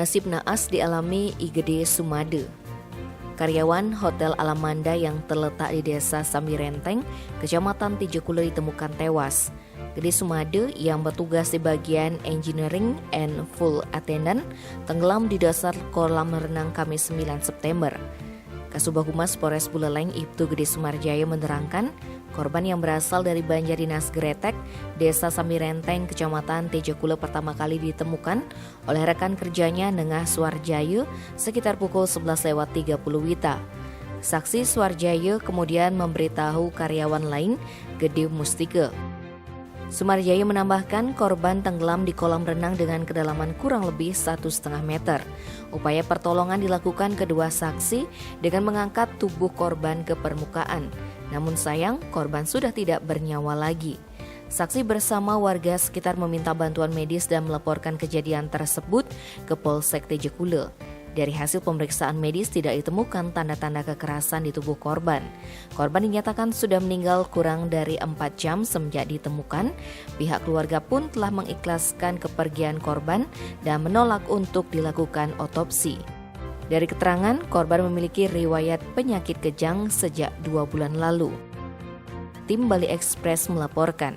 Nasib naas dialami Igede Sumade. Karyawan Hotel Alamanda yang terletak di Desa Samirenteng, Kecamatan Tijekulo ditemukan tewas. Gede Sumade yang bertugas di bagian Engineering and Full Attendant tenggelam di dasar kolam renang Kamis 9 September. Kasubag Humas Polres Buleleng Ibtu Gede Sumarjaya menerangkan, korban yang berasal dari Banjardinas Gretek, Desa Samirenteng, Kecamatan Tijekulo pertama kali ditemukan oleh rekan kerjanya Nengah Suarjaya sekitar pukul 11.30 WITA. Saksi Suarjaya kemudian memberitahu karyawan lain, Gede Mustike. Sumarjaya menambahkan korban tenggelam di kolam renang dengan kedalaman kurang lebih 1,5 meter. Upaya pertolongan dilakukan kedua saksi dengan mengangkat tubuh korban ke permukaan. Namun sayang, korban sudah tidak bernyawa lagi. Saksi bersama warga sekitar meminta bantuan medis dan melaporkan kejadian tersebut ke Polsek Tijekulo. Dari hasil pemeriksaan medis tidak ditemukan tanda-tanda kekerasan di tubuh korban. Korban dinyatakan sudah meninggal kurang dari 4 jam semenjak ditemukan. Pihak keluarga pun telah mengikhlaskan kepergian korban dan menolak untuk dilakukan otopsi. Dari keterangan, korban memiliki riwayat penyakit kejang sejak 2 bulan lalu. Tim Bali Express melaporkan.